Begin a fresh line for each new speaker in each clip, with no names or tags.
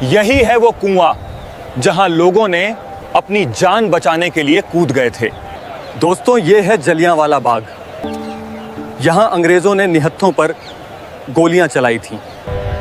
यही है वो कुआं जहां लोगों ने अपनी जान बचाने के लिए कूद गए थे।
दोस्तों, ये है जलियांवाला बाग। यहां अंग्रेजों ने निहत्थों पर गोलियां चलाई थीं।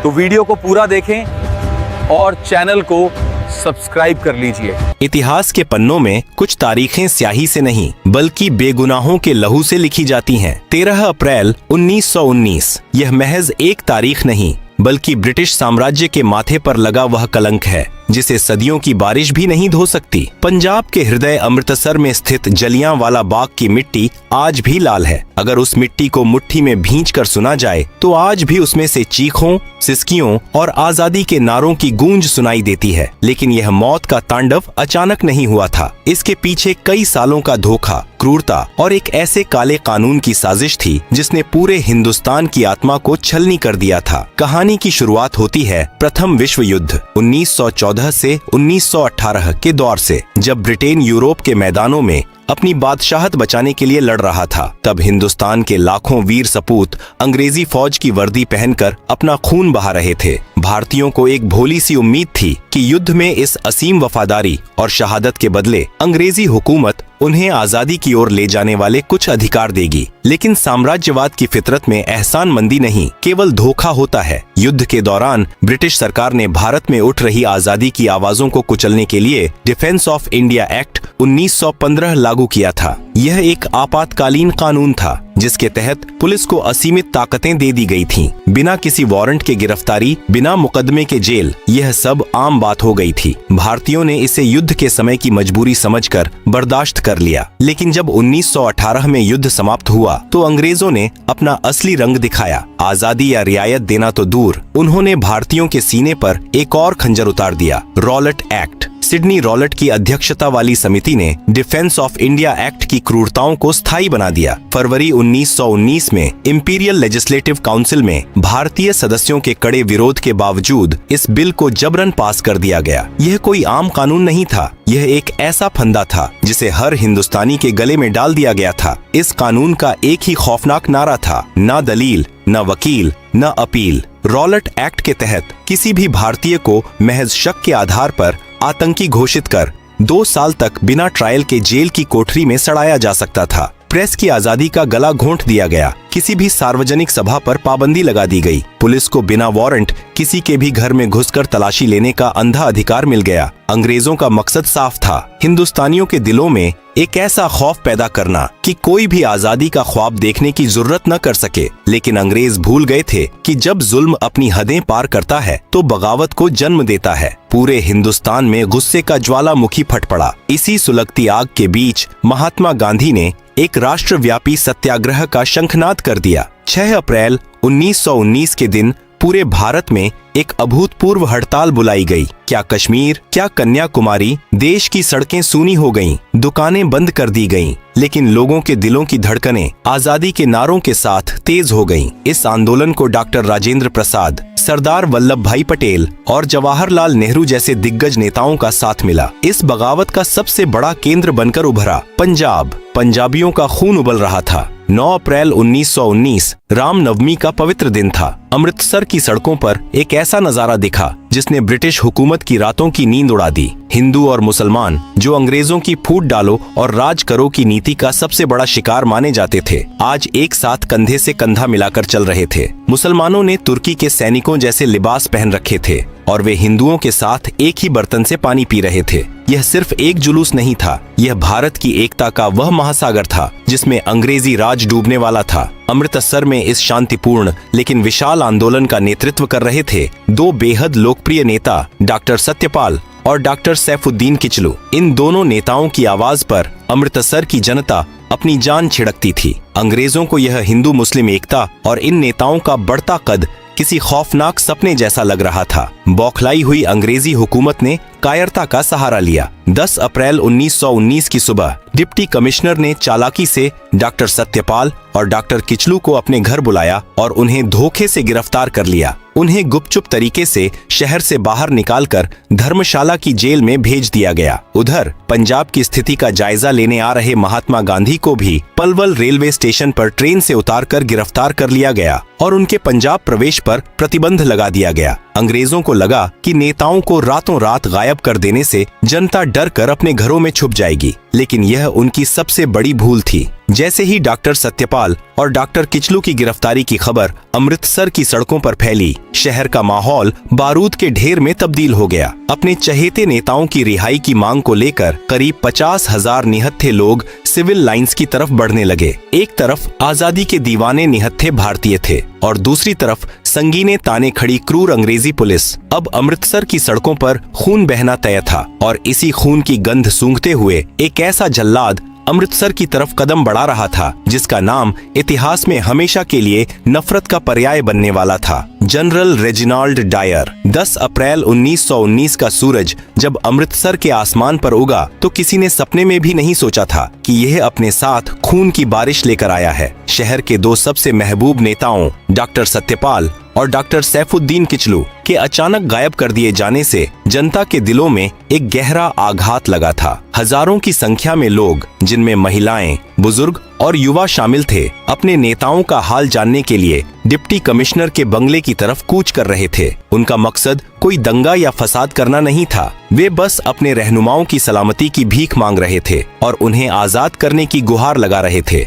तो वीडियो को पूरा देखें और चैनल को सब्सक्राइब कर लीजिए।
इतिहास के पन्नों में कुछ तारीखें स्याही से नहीं बल्कि बेगुनाहों के लहू से लिखी जाती हैं। 13 अप्रैल 1919 यह महज एक तारीख नहीं बल्कि ब्रिटिश साम्राज्य के माथे पर लगा वह कलंक है जिसे सदियों की बारिश भी नहीं धो सकती। पंजाब के हृदय अमृतसर में स्थित जलियांवाला बाग की मिट्टी आज भी लाल है। अगर उस मिट्टी को मुट्ठी में भींच कर सुना जाए तो आज भी उसमें से चीखों, सिसकियों और आजादी के नारों की गूंज सुनाई देती है। लेकिन यह मौत का तांडव अचानक नहीं हुआ था। इसके पीछे कई सालों का धोखा, क्रूरता और एक ऐसे काले कानून की साजिश थी जिसने पूरे हिंदुस्तान की आत्मा को छलनी कर दिया था। कहानी की शुरुआत होती है प्रथम विश्व युद्ध 1914 से 1918 के दौर से, जब ब्रिटेन यूरोप के मैदानों में अपनी बादशाहत बचाने के लिए लड़ रहा था। तब हिंदुस्तान के लाखों वीर सपूत अंग्रेजी फौज की वर्दी पहनकर अपना खून बहा रहे थे। भारतीयों को एक भोली सी उम्मीद थी कि युद्ध में इस असीम वफादारी और शहादत के बदले अंग्रेजी हुकूमत उन्हें आजादी की ओर ले जाने वाले कुछ अधिकार देगी। लेकिन साम्राज्यवाद की फितरत में एहसानमंदी नहीं, केवल धोखा होता है। युद्ध के दौरान ब्रिटिश सरकार ने भारत में उठ रही आजादी की आवाजों को कुचलने के लिए डिफेंस ऑफ इंडिया एक्ट 1915 लागू किया था। यह एक आपातकालीन कानून था जिसके तहत पुलिस को असीमित ताकतें दे दी गई थीं। बिना किसी वारंट के गिरफ्तारी, बिना मुकदमे के जेल, यह सब आम बात हो गई थी। भारतीयों ने इसे युद्ध के समय की मजबूरी समझकर बर्दाश्त कर लिया। लेकिन जब 1918 में युद्ध समाप्त हुआ तो अंग्रेजों ने अपना असली रंग दिखाया। आजादी या रियायत देना तो दूर, उन्होंने भारतीयों के सीने पर एक और खंजर उतार दिया, रॉलेट एक्ट। सिडनी रॉलेट की अध्यक्षता वाली समिति ने डिफेंस ऑफ इंडिया एक्ट की क्रूरताओं को स्थायी बना दिया। फरवरी 1919 में इंपीरियल लेजिस्लेटिव काउंसिल में भारतीय सदस्यों के कड़े विरोध के बावजूद इस बिल को जबरन पास कर दिया गया। यह कोई आम कानून नहीं था, यह एक ऐसा फंदा था जिसे हर हिंदुस्तानी के गले में डाल दिया गया था। इस कानून का एक ही खौफनाक नारा था, ना दलील, न वकील, न अपील। रॉलेट एक्ट के तहत किसी भी भारतीय को महज शक के आधार पर आतंकी घोषित कर 2 साल तक बिना ट्रायल के जेल की कोठरी में सड़ाया जा सकता था। प्रेस की आजादी का गला घोंट दिया गया। किसी भी सार्वजनिक सभा पर पाबंदी लगा दी गई। पुलिस को बिना वारंट किसी के भी घर में घुसकर तलाशी लेने का अंधा अधिकार मिल गया। अंग्रेजों का मकसद साफ था, हिंदुस्तानियों के दिलों में एक ऐसा खौफ पैदा करना कि कोई भी आजादी का ख्वाब देखने की जरूरत न कर सके। लेकिन अंग्रेज भूल गए थे कि जब जुल्म अपनी हदें पार करता है तो बगावत को जन्म देता है। पूरे हिंदुस्तान में गुस्से का ज्वालामुखी फट पड़ा। इसी सुलगती आग के बीच महात्मा गांधी ने एक राष्ट्रव्यापी सत्याग्रह का शंखनाद कर दिया। 6 अप्रैल 1919 के दिन पूरे भारत में एक अभूतपूर्व हड़ताल बुलाई गई। क्या कश्मीर, क्या कन्याकुमारी, देश की सड़कें सूनी हो गईं, दुकानें बंद कर दी गईं, लेकिन लोगों के दिलों की धड़कनें आजादी के नारों के साथ तेज हो गईं। इस आंदोलन को डॉक्टर राजेंद्र प्रसाद, सरदार वल्लभ भाई पटेल और जवाहरलाल नेहरू जैसे दिग्गज नेताओं का साथ मिला। इस बगावत का सबसे बड़ा केंद्र बनकर उभरा पंजाब। पंजाबियों का खून उबल रहा था। 9 अप्रैल 1919 रामनवमी का पवित्र दिन था। अमृतसर की सड़कों पर एक ऐसा नजारा दिखा जिसने ब्रिटिश हुकूमत की रातों की नींद उड़ा दी। हिंदू और मुसलमान, जो अंग्रेजों की फूट डालो और राज करो की नीति का सबसे बड़ा शिकार माने जाते थे, आज एक साथ कंधे से कंधा मिलाकर चल रहे थे। मुसलमानों ने तुर्की के सैनिकों जैसे लिबास पहन रखे थे और वे हिंदुओं के साथ एक ही बर्तन से पानी पी रहे थे। यह सिर्फ एक जुलूस नहीं था, यह भारत की एकता का वह महासागर था जिसमें अंग्रेजी राज डूबने वाला था। अमृतसर में इस शांतिपूर्ण लेकिन विशाल आंदोलन का नेतृत्व कर रहे थे 2 बेहद लोकप्रिय नेता, डॉक्टर सत्यपाल और डॉक्टर सैफुद्दीन किचलू। इन दोनों नेताओं की आवाज पर अमृतसर की जनता अपनी जान छिड़कती थी। अंग्रेजों को यह हिंदू मुस्लिम एकता और इन नेताओं का बढ़ता कद किसी खौफनाक सपने जैसा लग रहा था। बौखलाई हुई अंग्रेजी हुकूमत ने कायरता का सहारा लिया। 10 अप्रैल 1919 की सुबह डिप्टी कमिश्नर ने चालाकी से डॉक्टर सत्यपाल और डॉक्टर किचलू को अपने घर बुलाया और उन्हें धोखे से गिरफ्तार कर लिया। उन्हें गुपचुप तरीके से शहर से बाहर निकालकर धर्मशाला की जेल में भेज दिया गया। उधर पंजाब की स्थिति का जायजा लेने आ रहे महात्मा गांधी को भी पलवल रेलवे स्टेशन पर ट्रेन से उतारकर गिरफ्तार कर लिया गया और उनके पंजाब प्रवेश पर प्रतिबंध लगा दिया गया। अंग्रेजों को लगा कि नेताओं को रातों रात गायब कर देने से जनता डर कर अपने घरों में छुप जाएगी, लेकिन यह उनकी सबसे बड़ी भूल थी। जैसे ही डॉक्टर सत्यपाल और डॉक्टर किचलू की गिरफ्तारी की खबर अमृतसर की सड़कों पर फैली, शहर का माहौल बारूद के ढेर में तब्दील हो गया। अपने चहेते नेताओं की रिहाई की मांग को लेकर करीब 50,000 निहत्थे लोग सिविल लाइंस की तरफ बढ़ने लगे। एक तरफ आजादी के दीवाने निहत्थे भारतीय थे और दूसरी तरफ संगीने ताने खड़ी क्रूर अंग्रेजी पुलिस। अब अमृतसर की सड़कों पर खून बहना तय था और इसी खून की गंध सूंघते हुए एक ऐसा जल्लाद अमृतसर की तरफ कदम बढ़ा रहा था जिसका नाम इतिहास में हमेशा के लिए नफरत का पर्याय बनने वाला था, जनरल रेजिनाल्ड डायर। 10 अप्रैल 1919 का सूरज जब अमृतसर के आसमान पर उगा तो किसी ने सपने में भी नहीं सोचा था कि यह अपने साथ खून की बारिश लेकर आया है। शहर के दो सबसे महबूब नेताओं डॉक्टर सत्यपाल और डॉक्टर सैफुद्दीन किचलू के अचानक गायब कर दिए जाने से जनता के दिलों में एक गहरा आघात लगा था। हजारों की संख्या में लोग, जिनमें महिलाएं, बुजुर्ग और युवा शामिल थे, अपने नेताओं का हाल जानने के लिए डिप्टी कमिश्नर के बंगले की तरफ कूच कर रहे थे। उनका मकसद कोई दंगा या फसाद करना नहीं था, वे बस अपने रहनुमाओं की सलामती की भीख मांग रहे थे और उन्हें आजाद करने की गुहार लगा रहे थे।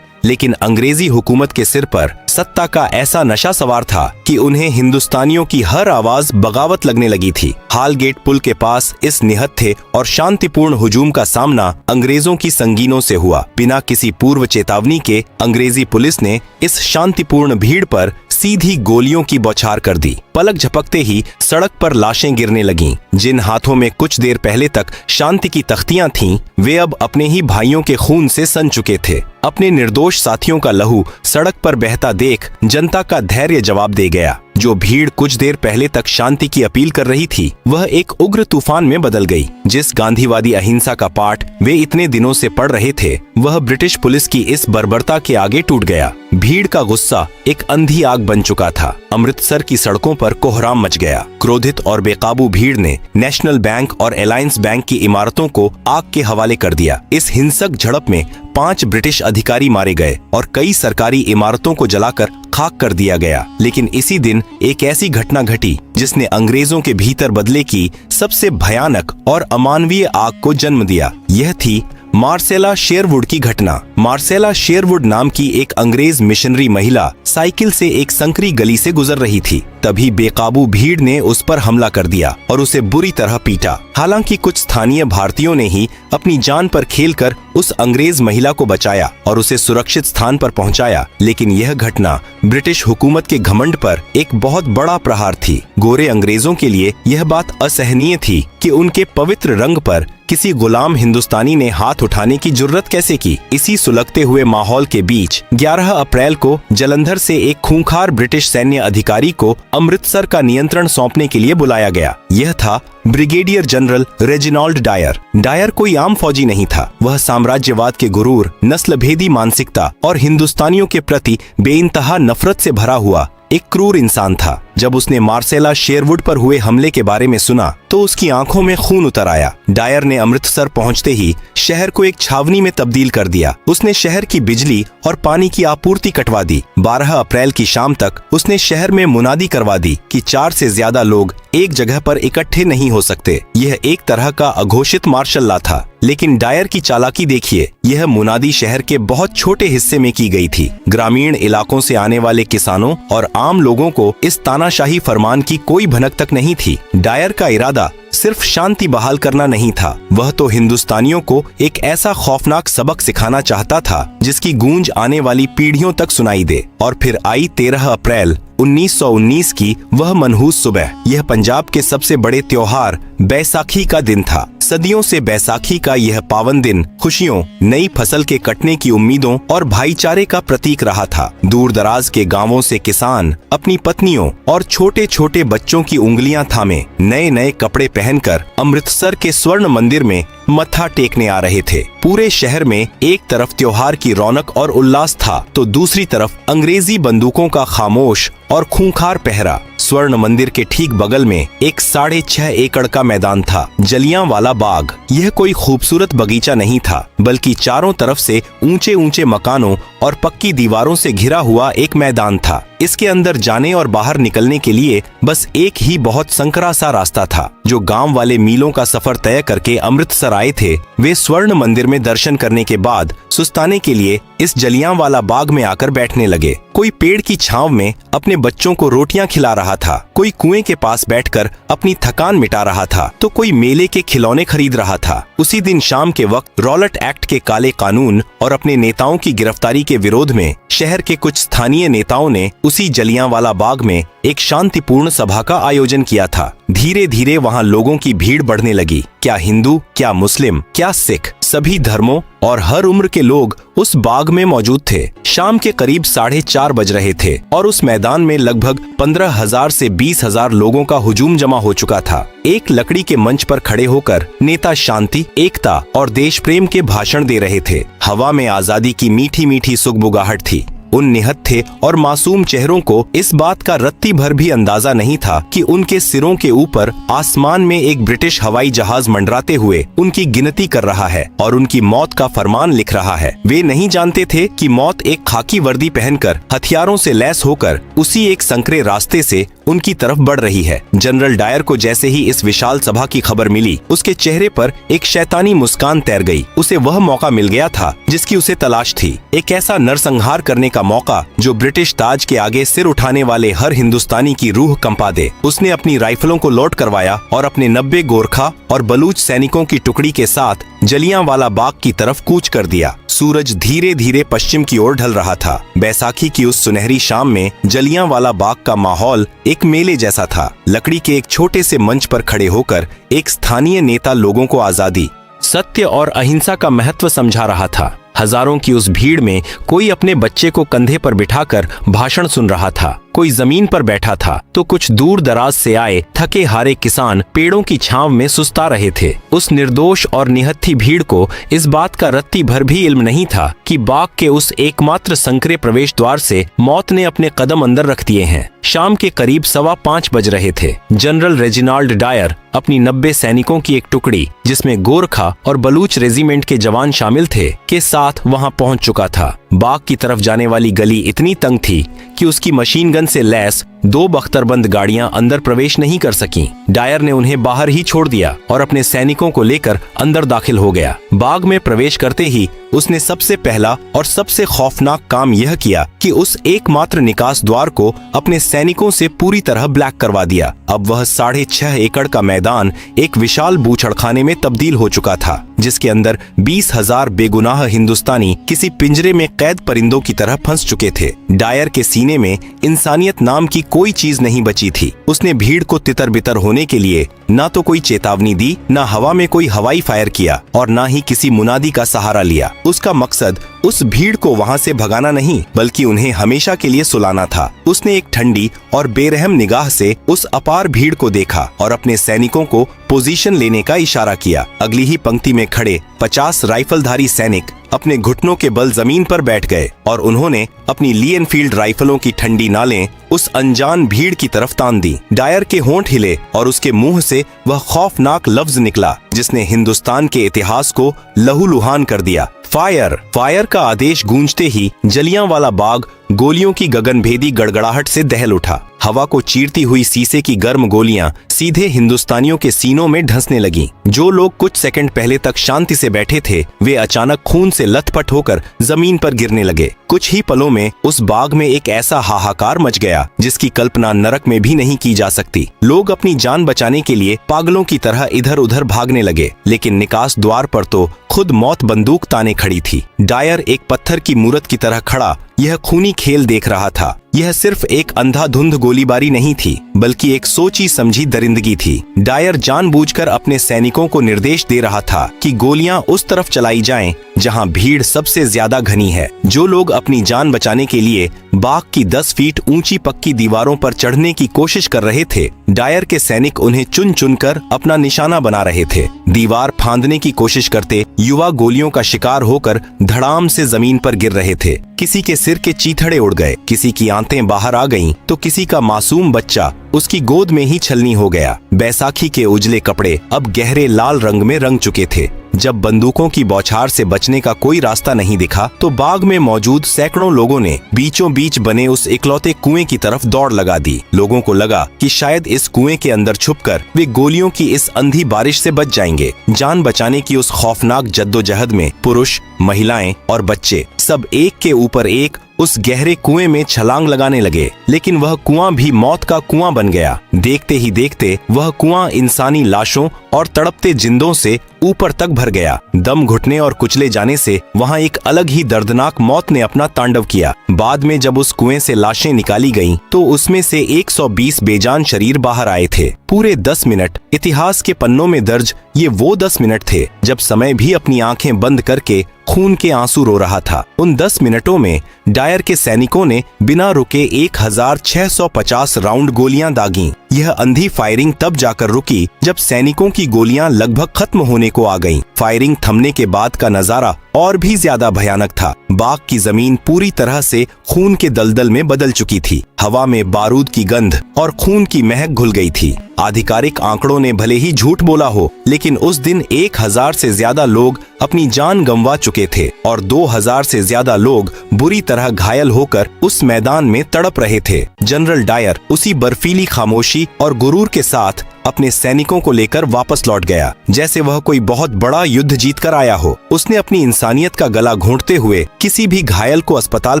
लेकिन अंग्रेजी हुकूमत के सिर पर सत्ता का ऐसा नशा सवार था कि उन्हें हिंदुस्तानियों की हर आवाज बगावत लगने लगी थी। हालगेट पुल के पास इस निहत्थे और शांतिपूर्ण हुजूम का सामना अंग्रेजों की संगीनों से हुआ। बिना किसी पूर्व चेतावनी के अंग्रेजी पुलिस ने इस शांतिपूर्ण भीड़ पर सीधी गोलियों की बौछार कर दी। पलक झपकते ही सड़क पर लाशें गिरने लगीं। जिन हाथों में कुछ देर पहले तक शांति की तख्तियां थीं, वे अब अपने ही भाइयों के खून से सन चुके थे। अपने निर्दोष साथियों का लहू सड़क पर बहता देख जनता का धैर्य जवाब दे गया। जो भीड़ कुछ देर पहले तक शांति की अपील कर रही थी, वह एक उग्र तूफान में बदल गई। जिस गांधीवादी अहिंसा का पाठ वे इतने दिनों से पढ़ रहे थे, वह ब्रिटिश पुलिस की इस बर्बरता के आगे टूट गया। भीड़ का गुस्सा एक अंधी आग बन चुका था। अमृतसर की सड़कों पर कोहराम मच गया। क्रोधित और बेकाबू भीड़ ने नेशनल बैंक और अलायंस बैंक की इमारतों को आग के हवाले कर दिया। इस हिंसक झड़प में 5 ब्रिटिश अधिकारी मारे गए और कई सरकारी इमारतों को जलाकर खाक कर दिया गया। लेकिन इसी दिन एक ऐसी घटना घटी जिसने अंग्रेजों के भीतर बदले की सबसे भयानक और अमानवीय आग को जन्म दिया। यह थी मार्सेला शेरवुड की घटना। मार्सेला शेरवुड नाम की एक अंग्रेज मिशनरी महिला साइकिल से एक संकरी गली से गुजर रही थी। तभी बेकाबू भीड़ ने उस पर हमला कर दिया और उसे बुरी तरह पीटा। हालांकि कुछ स्थानीय भारतीयों ने ही अपनी जान पर खेलकर उस अंग्रेज महिला को बचाया और उसे सुरक्षित स्थान पर पहुंचाया, लेकिन यह घटना ब्रिटिश हुकूमत के घमंड पर एक बहुत बड़ा प्रहार थी। गोरे अंग्रेजों के लिए यह बात असहनीय थी कि उनके पवित्र रंग पर किसी गुलाम हिंदुस्तानी ने हाथ उठाने की जुर्रत कैसे की। इसी सुलगते हुए माहौल के बीच 11 अप्रैल को जालंधर से एक खूंखार ब्रिटिश सैन्य अधिकारी को अमृतसर का नियंत्रण सौंपने के लिए बुलाया गया। यह था brigadier general Reginald Dyer. Dyer कोई आम फौजी नहीं था। वह साम्राज्यवाद के गुरूर, नस्लभेदी मानसिकता और हिंदुस्तानियों के प्रति बेइंतहा नफरत से भरा हुआ एक क्रूर इंसान था। जब उसने मार्सेला शेरवुड पर हुए हमले के बारे में सुना तो उसकी आंखों में खून उतर आया। डायर ने अमृतसर पहुंचते ही शहर को एक छावनी में तब्दील कर दिया। उसने शहर की बिजली और पानी की आपूर्ति कटवा दी। 12 अप्रैल की शाम तक उसने शहर में मुनादी करवा दी कि 4 से ज्यादा लोग एक जगह पर इकट्ठे नहीं हो सकते। यह एक तरह का अघोषित मार्शल लॉ था। लेकिन डायर की चालाकी देखिए, यह मुनादी शहर के बहुत छोटे हिस्से में की गई थी। ग्रामीण इलाकों से आने वाले किसानों और आम लोगों को इस तानाशाही फरमान की कोई भनक तक नहीं थी। डायर का इरादा सिर्फ शांति बहाल करना नहीं था, वह तो हिंदुस्तानियों को एक ऐसा खौफनाक सबक सिखाना चाहता था जिसकी गूंज आने वाली पीढ़ियों तक सुनाई दे। और फिर आई 13 अप्रैल 1919 की वह मनहूस सुबह। यह पंजाब के सबसे बड़े त्योहार बैसाखी का दिन था। सदियों से बैसाखी का यह पावन दिन खुशियों, नई फसल के कटने की उम्मीदों और भाईचारे का प्रतीक रहा था। दूर दराज के गांवों से किसान अपनी पत्नियों और छोटे छोटे बच्चों की उंगलियां थामे नए नए कपड़े पहनकर अमृतसर के स्वर्ण मंदिर में मत्था टेकने आ रहे थे। पूरे शहर में एक तरफ त्योहार की रौनक और उल्लास था तो दूसरी तरफ अंग्रेजी बंदूकों का खामोश और खूंखार पहरा। स्वर्ण मंदिर के ठीक बगल में एक 6.5 एकड़ का मैदान था, जलियांवाला बाग। यह कोई खूबसूरत बगीचा नहीं था, बल्कि चारों तरफ से ऊंचे ऊंचे मकानों और पक्की दीवारों से घिरा हुआ एक मैदान था। इसके अंदर जाने और बाहर निकलने के लिए बस एक ही बहुत संकरा सा रास्ता था। जो गांव वाले मीलों का सफर तय करके अमृतसर आए थे, वे स्वर्ण मंदिर में दर्शन करने के बाद सुस्ताने के लिए इस जलियांवाला बाग में आकर बैठने लगे। कोई पेड़ की छांव में अपने बच्चों को रोटियां खिला रहा था, कोई कुएं के पास बैठकर अपनी थकान मिटा रहा था, तो कोई मेले के खिलौने खरीद रहा था। उसी दिन शाम के वक्त रॉलेट एक्ट के काले कानून और अपने नेताओं की गिरफ्तारी के विरोध में शहर के कुछ स्थानीय नेताओं ने उसी जलियांवाला बाग में एक शांतिपूर्ण सभा का आयोजन किया था। धीरे धीरे वहां लोगों की भीड़ बढ़ने लगी। क्या हिंदू, क्या मुस्लिम, क्या सिख, सभी धर्मों और हर उम्र के लोग उस बाग में मौजूद थे। शाम के करीब 4:30 बज रहे थे और उस मैदान में लगभग 15,000 से 20,000 लोगों का हुजूम जमा हो चुका था। एक लकड़ी के मंच पर खड़े होकर नेता शांति, एकता और देश प्रेम के भाषण दे रहे थे। हवा में आजादी की मीठी मीठी सुगबुगाहट थी। उन निहत्थे और मासूम चेहरों को इस बात का रत्ती भर भी अंदाजा नहीं था कि उनके सिरों के ऊपर आसमान में एक ब्रिटिश हवाई जहाज मंडराते हुए उनकी गिनती कर रहा है और उनकी मौत का फरमान लिख रहा है। वे नहीं जानते थे कि मौत एक खाकी वर्दी पहनकर हथियारों से लैस होकर उसी एक संकरे रास्ते से उनकी तरफ बढ़ रही है। जनरल डायर को जैसे ही इस विशाल सभा की खबर मिली, उसके चेहरे पर एक शैतानी मुस्कान तैर गई। उसे वह मौका मिल गया था जिसकी उसे तलाश थी, एक ऐसा नरसंहार करने का मौका जो ब्रिटिश ताज के आगे सिर उठाने वाले हर हिंदुस्तानी की रूह कंपा दे। उसने अपनी राइफलों को लोड करवाया और अपने 90 गोरखा और बलूच सैनिकों की टुकड़ी के साथ जलियांवाला बाग की तरफ कूच कर दिया। सूरज धीरे धीरे पश्चिम की ओर ढल रहा था। बैसाखी की उस सुनहरी शाम में जलियांवाला बाग का माहौल एक मेले जैसा था। लकड़ी के एक छोटे से मंच पर खड़े होकर एक स्थानीय नेता लोगों को आजादी, सत्य और अहिंसा का महत्व समझा रहा था। हजारों की उस भीड़ में कोई अपने बच्चे को कंधे पर बिठाकर भाषण सुन रहा था, कोई जमीन पर बैठा था, तो कुछ दूर दराज से आए थके हारे किसान पेड़ों की छांव में सुस्ता रहे थे। उस निर्दोष और निहत्थी भीड़ को इस बात का रत्ती भर भी इल्म नहीं था कि बाग के उस एकमात्र संकरे प्रवेश द्वार से मौत ने अपने कदम अंदर रख दिए हैं। शाम के करीब 5:15 बज रहे थे। जनरल रेजिनाल्ड डायर अपनी 90 सैनिकों की एक टुकड़ी, जिसमें गोरखा और बलूच रेजिमेंट के जवान शामिल थे, के साथ वहां पहुंच चुका था। बाग की तरफ जाने वाली गली इतनी तंग थी कि उसकी मशीन गन से लैस 2 बख्तरबंद गाड़ियां अंदर प्रवेश नहीं कर सकीं। डायर ने उन्हें बाहर ही छोड़ दिया और अपने सैनिकों को लेकर अंदर दाखिल हो गया। बाग में प्रवेश करते ही उसने सबसे पहला और सबसे खौफनाक काम यह किया कि उस एकमात्र निकास द्वार को अपने सैनिकों से पूरी तरह ब्लैक करवा दिया। अब वह 6.5 एकड़ का मैदान एक विशाल बूचड़खाने में तब्दील हो चुका था, जिसके अंदर 20,000 बेगुनाह हिंदुस्तानी किसी पिंजरे में कैद परिंदों की तरह फंस चुके थे। डायर के सीने में इंसानियत नाम की कोई चीज नहीं बची थी। उसने भीड़ को तितर बितर होने के लिए ना तो कोई चेतावनी दी, ना हवा में कोई हवाई फायर किया और ना ही किसी मुनादी का सहारा लिया। उसका मकसद उस भीड़ को वहां से भगाना नहीं, बल्कि उन्हें हमेशा के लिए सुलाना था। उसने एक ठंडी और बेरहम निगाह से उस अपार भीड़ को देखा और अपने सैनिकों को पोजीशन लेने का इशारा किया। अगली ही पंक्ति में खड़े 50 राइफलधारी सैनिक अपने घुटनों के बल जमीन पर बैठ गए और उन्होंने अपनी ली एनफील्ड राइफलों की ठंडी नालें उस अनजान भीड़ की तरफ तान दी। डायर के होंठ हिले और उसके मुंह से वह खौफनाक लफ्ज निकला जिसने हिंदुस्तान के इतिहास को लहूलुहान कर दिया। फायर! फायर का आदेश गूंजते ही जलियांवाला बाग गोलियों की गगनभेदी गड़गड़ाहट से दहल उठा। हवा को चीरती हुई शीशे की गर्म गोलियां सीधे हिंदुस्तानियों के सीनों में ढंसने लगीं। जो लोग कुछ सेकंड पहले तक शांति से बैठे थे, वे अचानक खून से लथपथ होकर जमीन पर गिरने लगे। कुछ ही पलों में उस बाग में एक ऐसा हाहाकार मच गया जिसकी कल्पना नरक में भी नहीं की जा सकती। लोग अपनी जान बचाने के लिए पागलों की तरह इधर उधर भागने लगे, लेकिन निकास द्वार पर तो खुद मौत बंदूक ताने खड़ी थी। डायर एक पत्थर की मूरत की तरह खड़ा यह खूनी खेल देख रहा था। यह सिर्फ एक अंधाधुंध गोलीबारी नहीं थी, बल्कि एक सोची समझी दरिंदगी थी। डायर जानबूझकर अपने सैनिकों को निर्देश दे रहा था कि गोलियां उस तरफ चलाई जाएं जहां भीड़ सबसे ज्यादा घनी है। जो लोग अपनी जान बचाने के लिए बाग की 10 फीट ऊंची पक्की दीवारों पर चढ़ने की कोशिश कर रहे थे, डायर के सैनिक उन्हें चुन चुनकर अपना निशाना बना रहे थे। दीवार फांदने की कोशिश करते युवा गोलियों का शिकार होकर धड़ाम से जमीन पर गिर रहे थे। किसी के सिर के चीथड़े उड़ गए, किसी की आंतें बाहर आ गईं, तो किसी का मासूम बच्चा उसकी गोद में ही छलनी हो गया। बैसाखी के उजले कपड़े अब गहरे लाल रंग में रंग चुके थे। जब बंदूकों की बौछार से बचने का कोई रास्ता नहीं दिखा तो बाग में मौजूद सैकड़ों लोगों ने बीचों बीच बने उस इकलौते कुएं की तरफ दौड़ लगा दी। लोगों को लगा कि शायद इस कुएं के अंदर छुपकर वे गोलियों की इस अंधी बारिश से बच जाएंगे। जान बचाने की उस खौफनाक जद्दोजहद में पुरुष, महिलाएं और बच्चे सब एक के ऊपर एक उस गहरे कुएं में छलांग लगाने लगे, लेकिन वह कुआं भी मौत का कुआं बन गया। देखते ही देखते वह कुआं इंसानी लाशों और तड़पते जिंदों से ऊपर तक भर गया। दम घुटने और कुचले जाने से वहां एक अलग ही दर्दनाक मौत ने अपना तांडव किया। बाद में जब उस कुएं से लाशें निकाली गईं, तो उसमें से 120 बेजान शरीर बाहर आए थे। पूरे 10 मिनट इतिहास के पन्नों में दर्ज ये वो 10 मिनट थे जब समय भी अपनी आंखें बंद करके खून के आंसू रो रहा था। उन 10 मिनटों में डायर के सैनिकों ने बिना रुके 1650 राउंड गोलियां दागीं। यह अंधी फायरिंग तब जाकर रुकी जब सैनिकों की गोलियां लगभग खत्म होने को आ गईं। फायरिंग थमने के बाद का नजारा और भी ज्यादा भयानक था। बाग की जमीन पूरी तरह से खून के दलदल में बदल चुकी थी। हवा में बारूद की गंध और खून की महक घुल गई थी। आधिकारिक आंकड़ों ने भले ही झूठ बोला हो, लेकिन उस दिन 1000 से ज्यादा लोग अपनी जान गंवा चुके थे और 2000 से ज्यादा लोग बुरी तरह घायल होकर उस मैदान में तड़प रहे थे। जनरल डायर उसी बर्फीली खामोशी और गुरूर के साथ अपने सैनिकों को लेकर वापस लौट गया, जैसे वह कोई बहुत बड़ा युद्ध जीत कर आया हो। उसने अपनी इंसानियत का गला घोंटते हुए किसी भी घायल को अस्पताल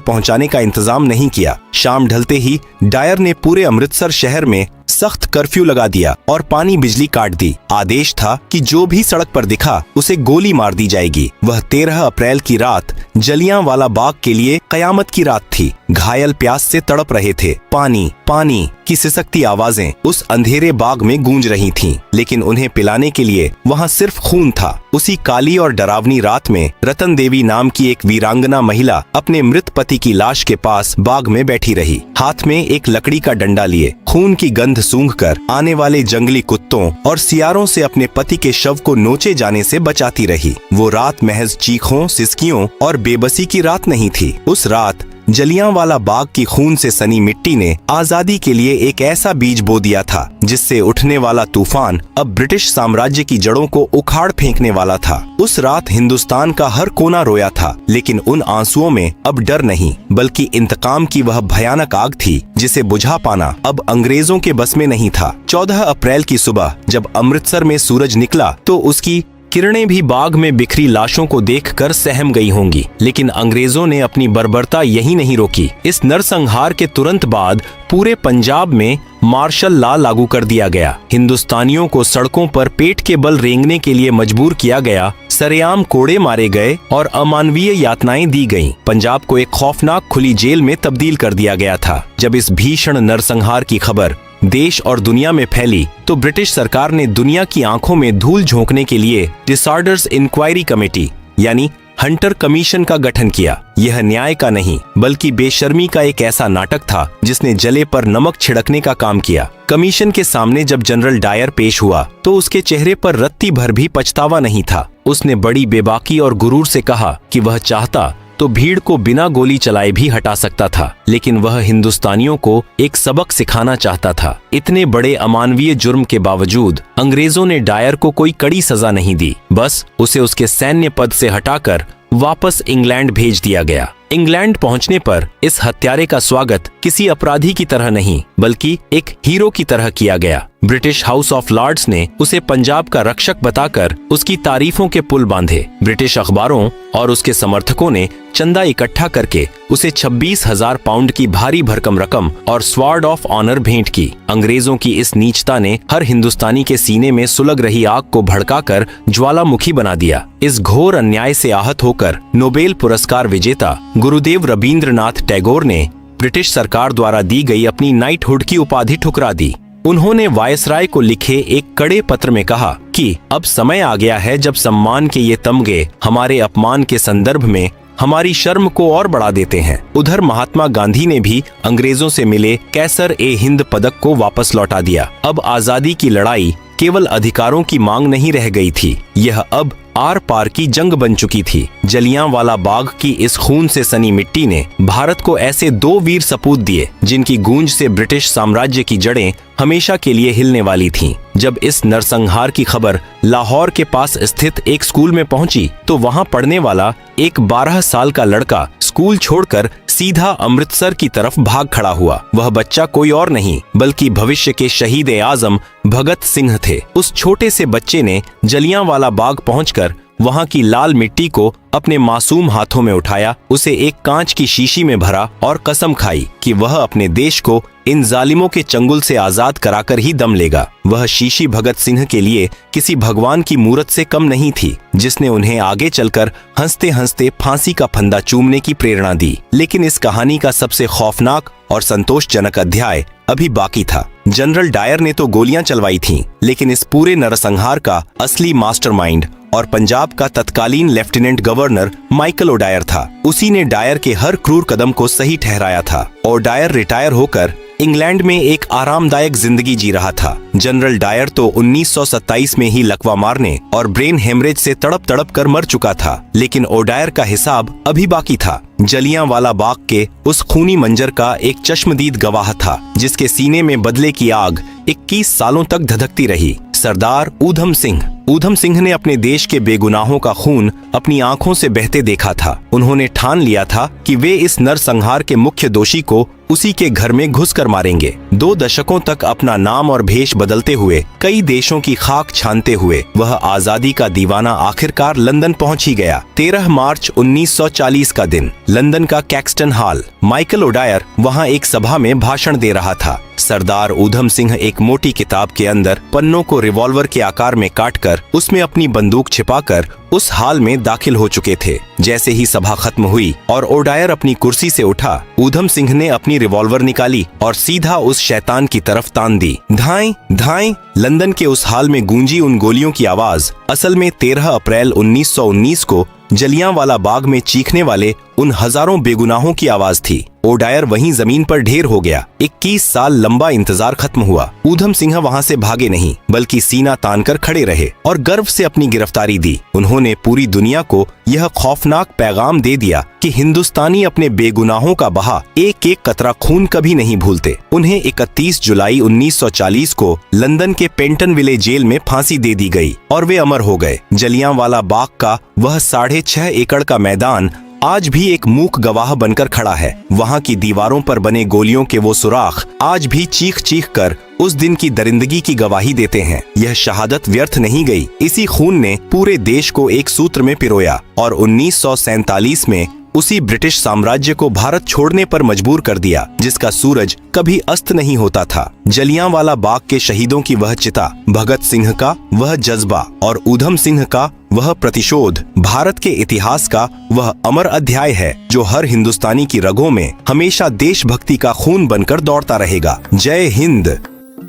पहुंचाने का इंतजाम नहीं किया। शाम ढलते ही डायर ने पूरे अमृतसर शहर में सख्त कर्फ्यू लगा दिया और पानी बिजली काट दी। आदेश था कि जो भी सड़क पर दिखा उसे गोली मार दी जाएगी। वह 13 अप्रैल की रात जलियांवाला बाग के लिए कयामत की रात थी। घायल प्यास से तड़प रहे थे। पानी पानी की सिसकती आवाजें उस अंधेरे बाग में गूंज रही थीं, लेकिन उन्हें पिलाने के लिए वहां सिर्फ खून था। उसी काली और डरावनी रात में रतन देवी नाम की एक वीरांगना महिला अपने मृत पति की लाश के पास बाग में बैठी रही, हाथ में एक लकड़ी का डंडा लिए, खून की गंध सूंघकर आने वाले जंगली कुत्तों और सियारों से अपने पति के शव को नोचे जाने से बचाती रही। वो रात महज चीखों, सिसकियों और बेबसी की रात नहीं थी। उस रात जलियांवाला बाग की खून से सनी मिट्टी ने आजादी के लिए एक ऐसा बीज बो दिया था जिससे उठने वाला तूफान अब ब्रिटिश साम्राज्य की जड़ों को उखाड़ फेंकने वाला था। उस रात हिंदुस्तान का हर कोना रोया था, लेकिन उन आंसुओं में अब डर नहीं, बल्कि इंतकाम की वह भयानक आग थी जिसे बुझा पाना अब अंग्रेजों के बस में नहीं था। 14 अप्रैल की सुबह जब अमृतसर में सूरज निकला तो उसकी किरणें भी बाग में बिखरी लाशों को देखकर सहम गई होंगी, लेकिन अंग्रेजों ने अपनी बर्बरता यही नहीं रोकी। इस नरसंहार के तुरंत बाद पूरे पंजाब में मार्शल लॉ लागू कर दिया गया। हिंदुस्तानियों को सड़कों पर पेट के बल रेंगने के लिए मजबूर किया गया। सरेआम कोड़े मारे गए और अमानवीय यातनाएं दी गईं। पंजाब को एक खौफनाक खुली जेल में तब्दील कर दिया गया था। जब इस भीषण नरसंहार की खबर देश और दुनिया में फैली तो ब्रिटिश सरकार ने दुनिया की आंखों में धूल झोंकने के लिए डिसऑर्डर्स इंक्वायरी कमेटी यानी हंटर कमीशन का गठन किया। यह न्याय का नहीं बल्कि बेशर्मी का एक ऐसा नाटक था जिसने जले पर नमक छिड़कने का काम किया। कमीशन के सामने जब जनरल डायर पेश हुआ तो उसके चेहरे पर रत्ती भर भी पछतावा नहीं था। उसने बड़ी बेबाकी और गुरूर से कहा कि वह चाहता तो भीड़ को बिना गोली चलाए भी हटा सकता था, लेकिन वह हिंदुस्तानियों को एक सबक सिखाना चाहता था। इतने बड़े अमानवीय जुर्म के बावजूद अंग्रेजों ने डायर को कोई कड़ी सजा नहीं दी, बस उसे उसके सैन्य पद से हटाकर वापस इंग्लैंड भेज दिया गया। इंग्लैंड पहुंचने पर इस हत्यारे का स्वागत किसी अपराधी की तरह नहीं बल्कि एक हीरो की तरह किया गया। ब्रिटिश हाउस ऑफ लॉर्ड्स ने उसे पंजाब का रक्षक बताकर उसकी तारीफों के पुल बांधे। ब्रिटिश अखबारों और उसके समर्थकों ने चंदा इकट्ठा करके उसे 26,000 पाउंड की भारी भरकम रकम और स्वॉर्ड ऑफ ऑनर भेंट की। अंग्रेजों की इस नीचता ने हर हिंदुस्तानी के सीने में सुलग रही आग को भड़काकर ज्वालामुखी बना दिया। इस घोर अन्याय से आहत होकर नोबेल पुरस्कार विजेता गुरुदेव रवींद्रनाथ टैगोर ने ब्रिटिश सरकार द्वारा दी गई अपनी नाइटहुड की उपाधि ठुकरा दी। उन्होंने वायसराय को लिखे एक कड़े पत्र में कहा कि अब समय आ गया है जब सम्मान के ये तमगे हमारे अपमान के संदर्भ में हमारी शर्म को और बढ़ा देते हैं। उधर महात्मा गांधी ने भी अंग्रेजों से मिले कैसर ए हिंद पदक को वापस लौटा दिया। अब आजादी की लड़ाई केवल अधिकारों की मांग नहीं रह गई थी, यह अब आर पार की जंग बन चुकी थी। जलियांवाला बाग की इस खून से सनी मिट्टी ने भारत को ऐसे दो वीर सपूत दिए जिनकी गूंज से ब्रिटिश साम्राज्य की जड़ें हमेशा के लिए हिलने वाली थीं। जब इस नरसंहार की खबर लाहौर के पास स्थित एक स्कूल में पहुंची तो वहां पढ़ने वाला एक 12 साल का लड़का स्कूल छोड़कर सीधा अमृतसर की तरफ भाग खड़ा हुआ। वह बच्चा कोई और नहीं बल्कि भविष्य के शहीद ए आजम भगत सिंह थे। उस छोटे से बच्चे ने जलियांवाला बाग पहुंचकर वहां की लाल मिट्टी को अपने मासूम हाथों में उठाया, उसे एक कांच की शीशी में भरा और कसम खाई कि वह अपने देश को इन जालिमों के चंगुल से आजाद कराकर ही दम लेगा। वह शीशी भगत सिंह के लिए किसी भगवान की मूरत से कम नहीं थी, जिसने उन्हें आगे चलकर हंसते हंसते फांसी का फंदा चूमने की प्रेरणा दी। लेकिन इस कहानी का सबसे खौफनाक और संतोषजनक अध्याय अभी बाकी था। जनरल डायर ने तो गोलियां चलवाई थीं, लेकिन इस पूरे नरसंहार का असली मास्टरमाइंड और पंजाब का तत्कालीन लेफ्टिनेंट गवर्नर माइकल ओडायर था। उसी ने डायर के हर क्रूर कदम को सही ठहराया था। ओडायर रिटायर होकर इंग्लैंड में एक आरामदायक जिंदगी जी रहा था। जनरल डायर तो 1927 में ही लकवा मारने और ब्रेन हेमरेज से तड़प तड़प कर मर चुका था, लेकिन ओडायर का हिसाब अभी बाकी था। जलियांवाला बाग के उस खूनी मंजर का एक चश्मदीद गवाह था, जिसके सीने में बदले की आग 21 सालों तक धधकती रही। सरदार ऊधम सिंह। ऊधम सिंह ने अपने देश के बेगुनाहों का खून अपनी आंखों से बहते देखा था। उन्होंने ठान लिया था कि वे इस नरसंहार के मुख्य दोषी को उसी के घर में घुसकर मारेंगे। 2 दशकों तक अपना नाम और भेष बदलते हुए, कई देशों की खाक छानते हुए वह आजादी का दीवाना आखिरकार लंदन पहुंच ही गया। 13 मार्च 1940 का दिन, लंदन का कैक्सटन हॉल। माइकल ओडायर वहां एक सभा में भाषण दे रहा था। सरदार ऊधम सिंह एक मोटी किताब के अंदर पन्नों को रिवॉल्वर के आकार में काटकर उसमें अपनी बंदूक छिपाकर उस हाल में दाखिल हो चुके थे। जैसे ही सभा खत्म हुई और ओडायर अपनी कुर्सी से उठा, ऊधम सिंह ने अपनी रिवॉल्वर निकाली और सीधा उस शैतान की तरफ तान दी। धाएं धाएं। लंदन के उस हाल में गूंजी उन गोलियों की आवाज असल में 13 अप्रैल 1919 को जलियांवाला बाग में चीखने वाले उन हजारों बेगुनाहों की आवाज थी। ओडायर वहीं जमीन पर ढेर हो गया। 21 साल लंबा इंतजार खत्म हुआ। ऊधम सिंह वहां से भागे नहीं, बल्कि सीना तानकर खड़े रहे और गर्व से अपनी गिरफ्तारी दी। उन्होंने पूरी दुनिया को यह खौफनाक पैगाम दे दिया कि हिंदुस्तानी अपने बेगुनाहों का बहा एक एक कतरा खून कभी नहीं भूलते। उन्हें 31 जुलाई 1940 को लंदन के पेंटनविले जेल में फांसी दे दी गई और वे अमर हो गए। जलियांवाला बाग का वह 6.5 एकड़ का मैदान आज भी एक मूक गवाह बनकर खड़ा है। वहाँ की दीवारों पर बने गोलियों के वो सुराख आज भी चीख चीख कर उस दिन की दरिंदगी की गवाही देते हैं। यह शहादत व्यर्थ नहीं गई। इसी खून ने पूरे देश को एक सूत्र में पिरोया और 1947 में उसी ब्रिटिश साम्राज्य को भारत छोड़ने पर मजबूर कर दिया, जिसका सूरज कभी अस्त नहीं होता था। जलियांवाला बाग के शहीदों की वह चिता, भगत सिंह का वह जज्बा और ऊधम सिंह का वह प्रतिशोध भारत के इतिहास का वह अमर अध्याय है, जो हर हिंदुस्तानी की रगों में हमेशा देशभक्ति का खून बनकर दौड़ता रहेगा। जय हिंद।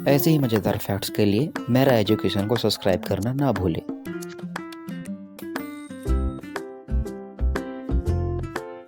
ऐसे ही मजेदार फैक्ट्स के लिए मेरा एजुकेशन को सब्सक्राइब करना ना भूलें।